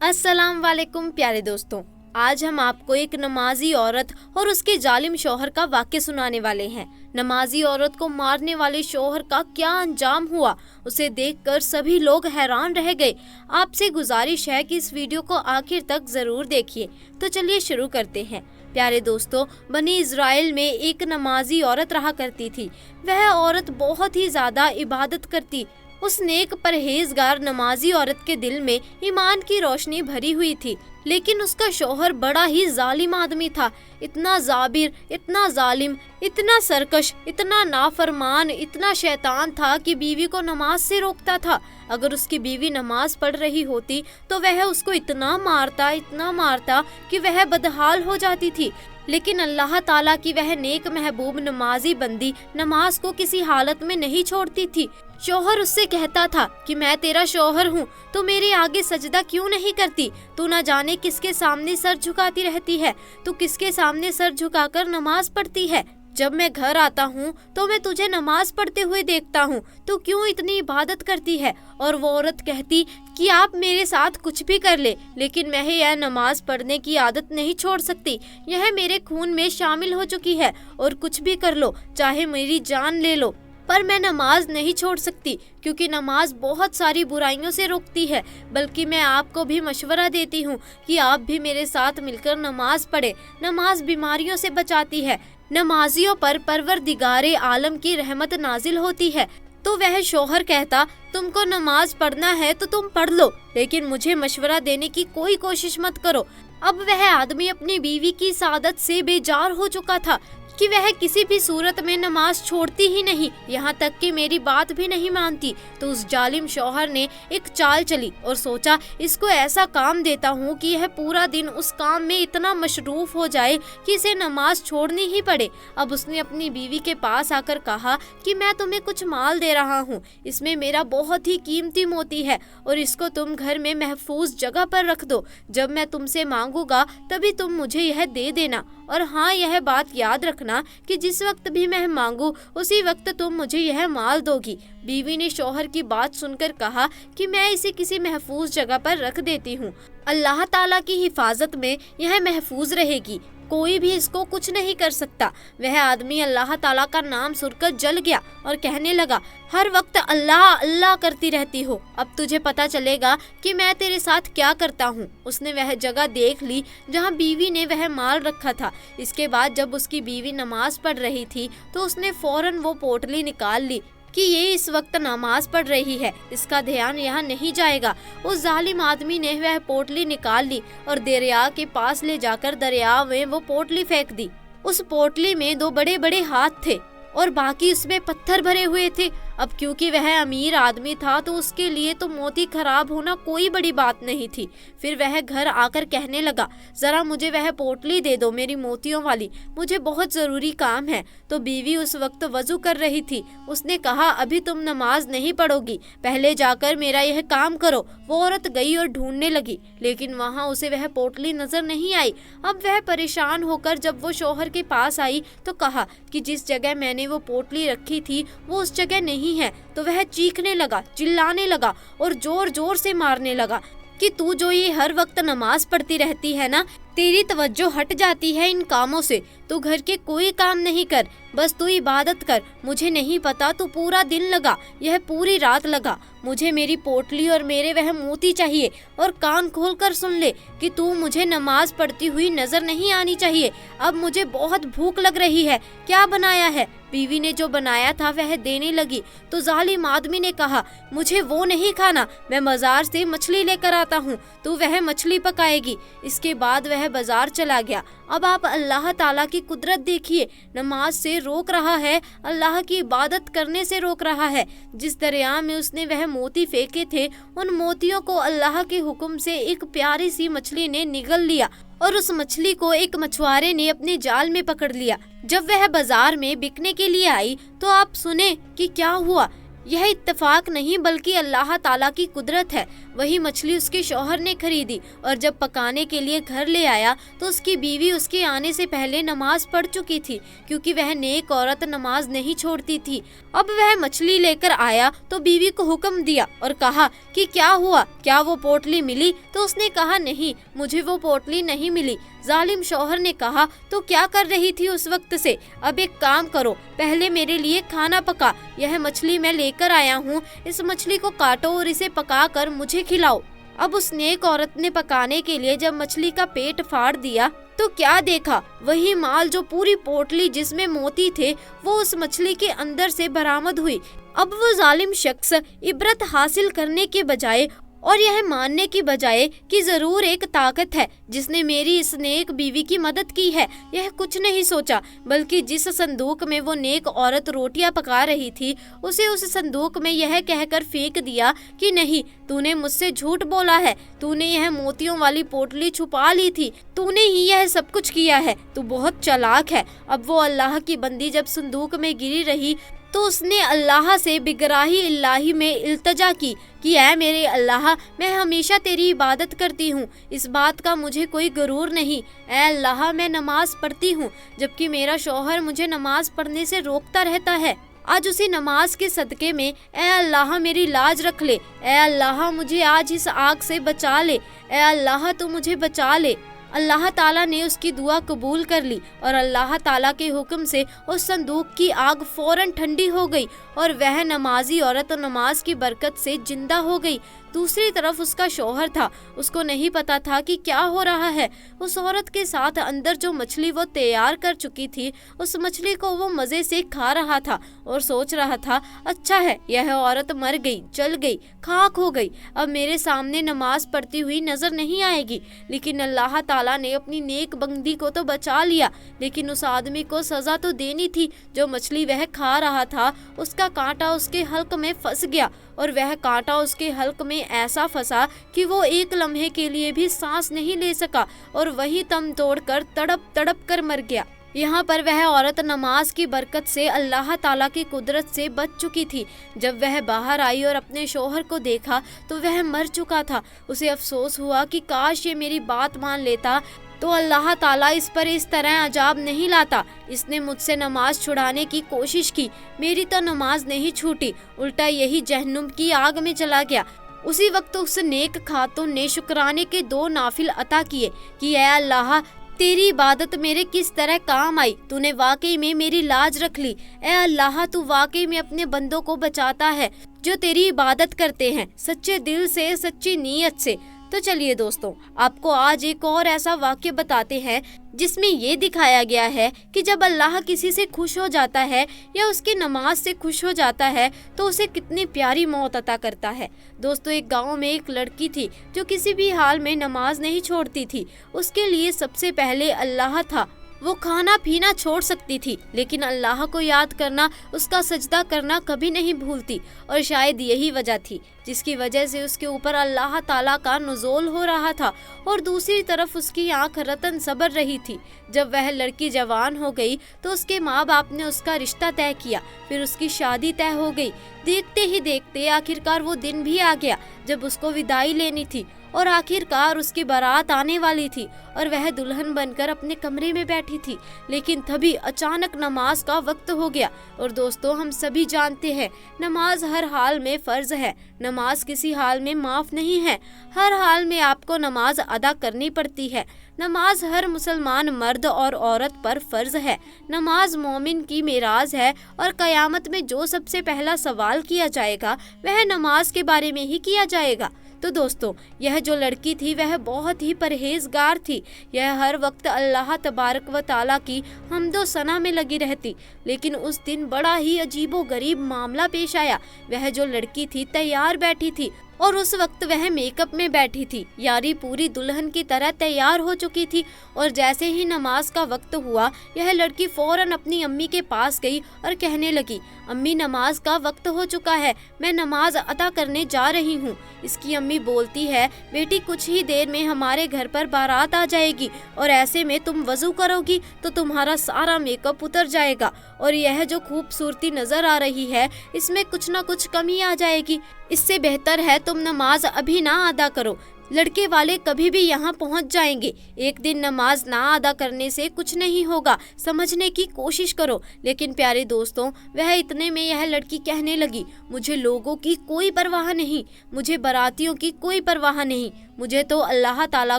अस्सलाम वालेकुम प्यारे दोस्तों, आज हम आपको एक नमाजी औरत और उसके जालिम शौहर का वाक़या सुनाने वाले हैं। नमाजी औरत को मारने वाले शौहर का क्या अंजाम हुआ, उसे देखकर सभी लोग हैरान रह गए। आपसे गुजारिश है कि इस वीडियो को आखिर तक ज़रूर देखिए। तो चलिए शुरू करते हैं। प्यारे दोस्तों, बनी इज़राइल में एक नमाजी औरत रहा करती थी। वह औरत बहुत ही ज़्यादा इबादत करती। उस नेक परहेजगार नमाजी औरत के दिल में ईमान की रोशनी भरी हुई थी, लेकिन उसका शौहर बड़ा ही जालिम आदमी था। इतना जाबिर, इतना जालिम, इतना सरकश, इतना नाफरमान, इतना शैतान था कि बीवी को नमाज से रोकता था। अगर उसकी बीवी नमाज पढ़ रही होती तो वह उसको इतना मारता कि वह बदहाल हो जाती थी। लेकिन अल्लाह ताला की वह नेक महबूब नमाजी बंदी नमाज को किसी हालत में नहीं छोड़ती थी। शौहर उससे कहता था कि मैं तेरा शौहर हूँ, तो मेरे आगे सजदा क्यों नहीं करती? तू न जाने किसके सामने सर झुकाती रहती है, तू किसके सामने सर झुकाकर नमाज पढ़ती है। जब मैं घर आता हूँ तो मैं तुझे नमाज पढ़ते हुए देखता हूँ, तू क्यों इतनी इबादत करती है? और वो औरत कहती कि आप मेरे साथ कुछ भी कर ले, लेकिन मैं यह नमाज पढ़ने की आदत नहीं छोड़ सकती। यह मेरे खून में शामिल हो चुकी है, और कुछ भी कर लो, चाहे मेरी जान ले लो, पर मैं नमाज नहीं छोड़ सकती, क्योंकि नमाज बहुत सारी बुराइयों से रोकती है। बल्कि मैं आपको भी मशवरा देती हूँ कि आप भी मेरे साथ मिलकर नमाज पढ़े। नमाज बीमारियों से बचाती है। नमाजियों पर परवरदिगारे आलम की रहमत नाजिल होती है। तो वह शौहर कहता, तुमको नमाज पढ़ना है तो तुम पढ़ लो, लेकिन मुझे मशवरा देने की कोई कोशिश मत करो। अब वह आदमी अपनी बीवी की इस आदत से बेजार हो चुका था कि वह किसी भी सूरत में नमाज छोड़ती ही नहीं, यहाँ तक कि मेरी बात भी नहीं मानती। तो उस जालिम शौहर ने एक चाल चली और सोचा, इसको ऐसा काम देता हूँ कि यह पूरा दिन उस काम में इतना मशरूफ हो जाए कि इसे नमाज छोड़नी ही पड़े। अब उसने अपनी बीवी के पास आकर कहा कि मैं तुम्हें कुछ माल दे रहा हूँ, इसमें मेरा बहुत ही कीमती मोती है, और इसको तुम घर में महफूज जगह पर रख दो। जब मैं तुमसे मांगूंगा तभी तुम मुझे यह दे देना, और हाँ, यह बात याद रखना कि जिस वक्त भी मैं मांगू उसी वक्त तुम मुझे यह माल दोगी। बीवी ने शौहर की बात सुनकर कहा कि मैं इसे किसी महफूज जगह पर रख देती हूँ। अल्लाह ताला की हिफाजत में यह महफूज रहेगी, कोई भी इसको कुछ नहीं कर सकता। वह आदमी अल्लाह ताला का नाम सुनकर जल गया और कहने लगा, हर वक्त अल्लाह अल्लाह करती रहती हो, अब तुझे पता चलेगा कि मैं तेरे साथ क्या करता हूँ। उसने वह जगह देख ली जहाँ बीवी ने वह माल रखा था। इसके बाद जब उसकी बीवी नमाज पढ़ रही थी तो उसने फौरन वो पोटली निकाल ली कि ये इस वक्त नमाज पढ़ रही है, इसका ध्यान यहाँ नहीं जाएगा। उस जालिम आदमी ने वह पोटली निकाल ली और दरिया के पास ले जाकर दरिया में वो पोटली फेंक दी। उस पोटली में 2 बड़े बड़े हाथ थे और बाकी उसमें पत्थर भरे हुए थे। अब क्योंकि वह अमीर आदमी था तो उसके लिए तो मोती खराब होना कोई बड़ी बात नहीं थी। फिर वह घर आकर कहने लगा, जरा मुझे वह पोटली दे दो, मेरी मोतियों वाली, मुझे बहुत ज़रूरी काम है। तो बीवी उस वक्त वजू कर रही थी। उसने कहा, अभी तुम नमाज नहीं पढ़ोगी, पहले जाकर मेरा यह काम करो। वो औरत गई और ढूंढने लगी, लेकिन वहाँ उसे वह पोटली नजर नहीं आई। अब वह परेशान होकर जब वो शौहर के पास आई तो कहा कि जिस जगह मैंने वो पोटली रखी थी वो उस जगह नहीं है। तो वह चीखने लगा, चिल्लाने लगा और जोर जोर से मारने लगा कि तू जो ये हर वक्त नमाज पढ़ती रहती है ना, तेरी तवज्जो हट जाती है इन कामों से। तू घर के कोई काम नहीं कर, बस तू इबादत कर। मुझे नहीं पता तू पूरा दिन लगा, यह पूरी रात लगा, मुझे मेरी पोटली और मेरे वह मोती चाहिए। और कान खोल कर सुन ले कि तू मुझे नमाज पढ़ती हुई नजर नहीं आनी चाहिए। अब मुझे बहुत भूख लग रही है, क्या बनाया है? बीवी ने जो बनाया था वह देने लगी तो जालिम आदमी ने कहा, मुझे वो नहीं खाना, मैं बाजार से मछली लेकर आता हूँ, तू वह मछली पकाएगी। इसके बाद वह बाजार चला गया। अब आप अल्लाह ताला की कुदरत देखिए, नमाज से रोक रहा है, अल्लाह की इबादत करने से रोक रहा है। जिस दरिया में उसने वह मोती फेंके थे, उन मोतियों को अल्लाह के हुक्म से एक प्यारी सी मछली ने निगल लिया और उस मछली को एक मछुआरे ने अपने जाल में पकड़ लिया। जब वह बाजार में बिकने के लिए आई तो आप सुने कि क्या हुआ यह इत्तेफाक नहीं बल्कि अल्लाह ताला की कुदरत है। वही मछली उसके शौहर ने खरीदी और जब पकाने के लिए घर ले आया तो उसकी बीवी उसके आने से पहले नमाज पढ़ चुकी थी, क्योंकि वह नेक औरत नमाज नहीं छोड़ती थी। अब वह मछली लेकर आया तो बीवी को हुक्म दिया और कहा कि क्या हुआ, क्या वो पोटली मिली? तो उसने कहा नहीं, मुझे वो पोटली नहीं मिली। जालिम शौहर ने कहा तो क्या कर रही थी उस वक्त से? अब एक काम करो, पहले मेरे लिए खाना पका, यह मछली मैं लेकर आया हूँ, इस मछली को काटो और इसे पका कर मुझे खिलाओ। अब उस नेक औरत ने पकाने के लिए जब मछली का पेट फाड़ दिया तो क्या देखा, वही माल जो पूरी पोटली जिसमें मोती थे वो उस मछली के अंदर से बरामद हुई। अब वो जालिम शख्स इबरत हासिल करने के बजाय और यह मानने की बजाय कि जरूर एक ताकत है जिसने मेरी इस नेक बीवी की मदद की है, यह कुछ नहीं सोचा, बल्कि जिस संदूक में वो नेक औरत रोटियां पका रही थी उसे उस संदूक में यह कहकर फेंक दिया कि नहीं, तूने मुझसे झूठ बोला है, तूने यह मोतियों वाली पोटली छुपा ली थी, तूने ही यह सब कुछ किया है, तू बहुत चालाक है। अब वो अल्लाह की बंदी जब संदूक में गिरी रही तो उसने अल्लाह से बिगराही इल्लाही में इल्तजा की कि ऐ मेरे अल्लाह, मैं हमेशा तेरी इबादत करती हूँ, इस बात का मुझे कोई गरूर नहीं। ऐ अल्लाह, मैं नमाज पढ़ती हूँ जबकि मेरा शौहर मुझे नमाज पढ़ने से रोकता रहता है। आज उसी नमाज के सदके में ऐ अल्लाह मेरी लाज रख ले, ऐ अल्लाह मुझे आज इस आग से बचा ले, ऐ अल्लाह तू मुझे बचा ले। अल्लाह ताला ने उसकी दुआ कबूल कर ली और अल्लाह ताला के हुक्म से उस संदूक की आग फौरन ठंडी हो गई और वह नमाजी औरत नमाज की बरकत से जिंदा हो गई। दूसरी तरफ उसका शौहर था, उसको नहीं पता था कि क्या हो रहा है। उस औरत के साथ अंदर जो मछली वो तैयार कर चुकी थी, उस मछली को वो मजे से खा रहा था और सोच रहा था, अच्छा है यह औरत मर गई, जल गई, खाक हो गई, अब मेरे सामने नमाज पढ़ती हुई नजर नहीं आएगी। लेकिन अल्लाह ताला ने अपनी नेक बंदी को तो बचा लिया, लेकिन उस आदमी को सजा तो देनी थी। जो मछली वह खा रहा था उसका कांटा उसके हल्क में फंस गया और वह कांटा उसके हल्क में ऐसा फंसा कि वो एक लम्हे के लिए भी सांस नहीं ले सका और वही दम तोड़कर तड़प तड़प कर मर गया। यहाँ पर वह औरत नमाज की बरकत से अल्लाह ताला की कुदरत से बच चुकी थी। जब वह बाहर आई और अपने शौहर को देखा तो वह मर चुका था। उसे अफसोस हुआ कि काश ये मेरी बात मान लेता तो अल्लाह ताला इस पर इस तरह अजाब नहीं लाता। इसने मुझसे नमाज छुड़ाने की कोशिश की, मेरी तो नमाज नहीं छूटी, उल्टा यही जहन्नुम की आग में चला गया। उसी वक्त उस नेक खातून ने शुक्राने के 2 नाफिल अता किए कि ऐ अल्लाह, तेरी इबादत मेरे किस तरह काम आई, तूने वाकई में मेरी लाज रख ली। ऐ अल्लाह, तू वाकई में अपने बंदों को बचाता है जो तेरी इबादत करते हैं सच्चे दिल से, सच्ची नीयत से। तो चलिए दोस्तों, आपको आज एक और ऐसा वाक्य बताते हैं जिसमें ये दिखाया गया है कि जब अल्लाह किसी से खुश हो जाता है या उसकी नमाज से खुश हो जाता है तो उसे कितनी प्यारी मौत अता करता है। दोस्तों, एक गांव में एक लड़की थी जो किसी भी हाल में नमाज नहीं छोड़ती थी। उसके लिए सबसे पहले अल्लाह था। वो खाना पीना छोड़ सकती थी लेकिन अल्लाह को याद करना, उसका सजदा करना कभी नहीं भूलती। और शायद यही वजह थी जिसकी वजह से उसके ऊपर अल्लाह ताला का नुज़ूल हो रहा था और दूसरी तरफ उसकी आंख रतन सबर रही थी। जब वह लड़की जवान हो गई तो उसके माँ बाप ने उसका रिश्ता तय किया, फिर उसकी शादी तय हो गई। देखते ही देखते आखिरकार वो दिन भी आ गया जब उसको विदाई लेनी थी और आखिरकार उसकी बारात आने वाली थी और वह दुल्हन बनकर अपने कमरे में बैठी थी। लेकिन तभी अचानक नमाज का वक्त हो गया। और दोस्तों, हम सभी जानते हैं नमाज हर हाल में फ़र्ज है, नमाज किसी हाल में माफ़ नहीं है। हर हाल में आपको नमाज अदा करनी पड़ती है। नमाज हर मुसलमान मर्द और औरत पर फ़र्ज है। नमाज मोमिन की मेराज है और क़यामत में जो सबसे पहला सवाल किया जाएगा वह नमाज के बारे में ही किया जाएगा। तो दोस्तों, यह जो लड़की थी वह बहुत ही परहेजगार थी। यह हर वक्त अल्लाह तबारक व ताला की हम्दो सना में लगी रहती। लेकिन उस दिन बड़ा ही अजीबो गरीब मामला पेश आया। वह जो लड़की थी तैयार बैठी थी और उस वक्त वह मेकअप में बैठी थी, यानी पूरी दुल्हन की तरह तैयार हो चुकी थी। और जैसे ही नमाज का वक्त हुआ, यह लड़की फौरन अपनी अम्मी के पास गई और कहने लगी, अम्मी नमाज का वक्त हो चुका है, मैं नमाज अदा करने जा रही हूँ। इसकी अम्मी बोलती है, बेटी कुछ ही देर में हमारे घर पर बारात आ जाएगी और ऐसे में तुम वजू करोगी तो तुम्हारा सारा मेकअप उतर जाएगा और यह जो खूबसूरती नजर आ रही है इसमें कुछ ना कुछ कमी आ जाएगी। इससे बेहतर है तुम नमाज अभी ना अदा करो, लड़के वाले कभी भी यहाँ पहुँच जाएंगे। एक दिन नमाज ना अदा करने से कुछ नहीं होगा, समझने की कोशिश करो। लेकिन प्यारे दोस्तों, वह इतने में यह लड़की कहने लगी, मुझे लोगों की कोई परवाह नहीं, मुझे बारातियों की कोई परवाह नहीं, मुझे तो अल्लाह ताला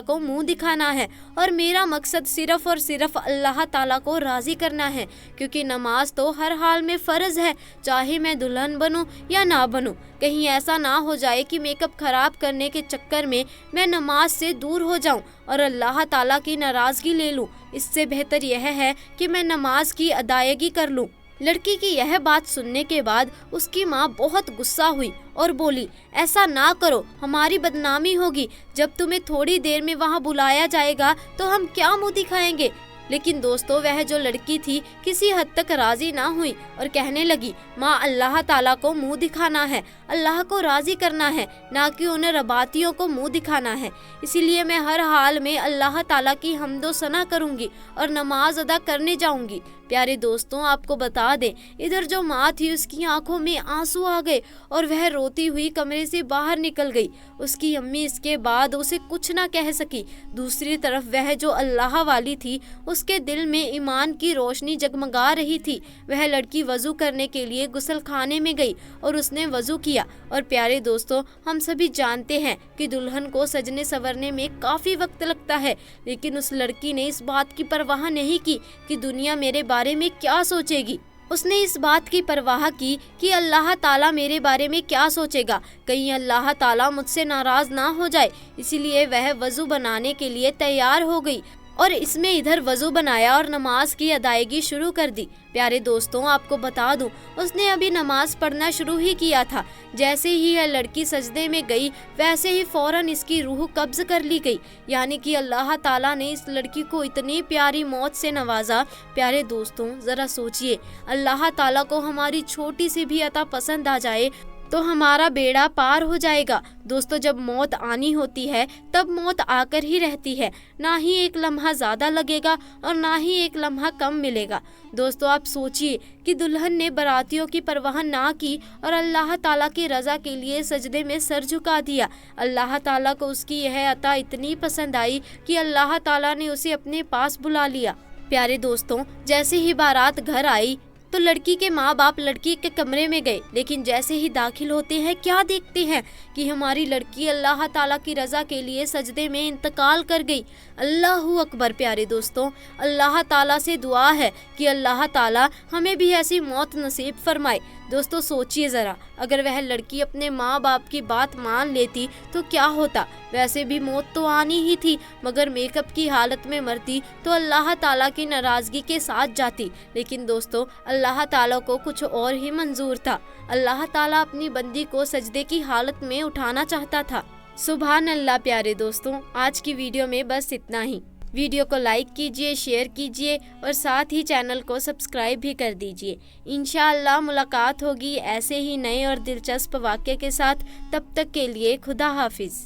को मुंह दिखाना है और मेरा मकसद सिर्फ और सिर्फ अल्लाह ताला को राज़ी करना है, क्योंकि नमाज तो हर हाल में फ़र्ज़ है, चाहे मैं दुल्हन बनूं या ना बनूं। कहीं ऐसा ना हो जाए कि मेकअप ख़राब करने के चक्कर में मैं नमाज से दूर हो जाऊं और अल्लाह ताला की नाराज़गी ले लूं। इससे बेहतर यह है कि मैं नमाज की अदायगी कर लूं। लड़की की यह बात सुनने के बाद उसकी माँ बहुत गुस्सा हुई और बोली, ऐसा ना करो, हमारी बदनामी होगी। जब तुम्हें थोड़ी देर में वहाँ बुलाया जाएगा तो हम क्या मुँह दिखाएंगे। लेकिन दोस्तों, वह जो लड़की थी किसी हद तक राजी ना हुई और कहने लगी, माँ अल्लाह ताला को मुंह दिखाना है, अल्लाह को राजी करना है, ना कि उन्हें रबातियों को मुंह दिखाना है। इसीलिए मैं हर हाल में अल्लाह ताला की हम्दो सना करूंगी और नमाज अदा करने जाऊंगी। प्यारे दोस्तों, आपको बता दें, इधर जो माँ थी उसकी आंखों में आंसू आ गए और वह रोती हुई कमरे से बाहर निकल गई। उसकी अम्मी इसके बाद उसे कुछ ना कह सकी। दूसरी तरफ वह जो अल्लाह वाली थी, उसके दिल में ईमान की रोशनी जगमगा रही थी। वह लड़की वज़ू करने के लिए गुस्ल खाने में गई और उसने वज़ू किया। और प्यारे दोस्तों, हम सभी जानते हैं कि दुल्हन को सजने संवरने में काफ़ी वक्त लगता है, लेकिन उस लड़की ने इस बात की परवाह नहीं की कि दुनिया मेरे बारे में क्या सोचेगी। उसने इस बात की परवाह की कि अल्लाह ताला मेरे बारे में क्या सोचेगा, कहीं अल्लाह ताला मुझसे नाराज़ ना हो जाए। इसीलिए वह वज़ू बनाने के लिए तैयार हो गई और इसमें इधर वज़ू बनाया और नमाज की अदायगी शुरू कर दी। प्यारे दोस्तों, आपको बता दूं, उसने अभी नमाज पढ़ना शुरू ही किया था। जैसे ही यह लड़की सजदे में गई, वैसे ही फौरन इसकी रूह कब्ज कर ली गई, यानी कि अल्लाह ताला ने इस लड़की को इतनी प्यारी मौत से नवाजा। प्यारे दोस्तों, ज़रा सोचिए, अल्लाह ताला को हमारी छोटी सी भी अता पसंद आ जाए तो हमारा बेड़ा पार हो जाएगा। दोस्तों, जब मौत आनी होती है तब मौत आकर ही रहती है, ना ही एक लम्हा ज़्यादा लगेगा और ना ही एक लम्हा कम मिलेगा। दोस्तों, आप सोचिए कि दुल्हन ने बारातियों की परवाह ना की और अल्लाह ताला की रज़ा के लिए सजदे में सर झुका दिया। अल्लाह ताला को उसकी यह अता इतनी पसंद आई कि अल्लाह ताला ने उसे अपने पास बुला लिया। प्यारे दोस्तों, जैसे ही बारात घर आई तो लड़की के माँ बाप लड़की के कमरे में गए, लेकिन जैसे ही दाखिल होते हैं क्या देखते हैं कि हमारी लड़की अल्लाह ताला की रज़ा के लिए सजदे में इंतकाल कर गई। अल्लाहु अकबर। प्यारे दोस्तों, अल्लाह ताला से दुआ है कि अल्लाह ताला हमें भी ऐसी मौत नसीब फरमाए। दोस्तों, सोचिए ज़रा, अगर वह लड़की अपने माँ बाप की बात मान लेती तो क्या होता। वैसे भी मौत तो आनी ही थी, मगर मेकअप की हालत में मरती तो अल्लाह ताला की नाराज़गी के साथ जाती। लेकिन दोस्तों, अल्लाह ताला को कुछ और ही मंजूर था। अल्लाह ताला अपनी बंदी को सजदे की हालत में उठाना चाहता था। सुभान अल्लाह। प्यारे दोस्तों, आज की वीडियो में बस इतना ही। वीडियो को लाइक कीजिए, शेयर कीजिए और साथ ही चैनल को सब्सक्राइब भी कर दीजिए। इंशाअल्लाह मुलाकात होगी ऐसे ही नए और दिलचस्प वाक़ये के साथ। तब तक के लिए खुदा हाफिज़।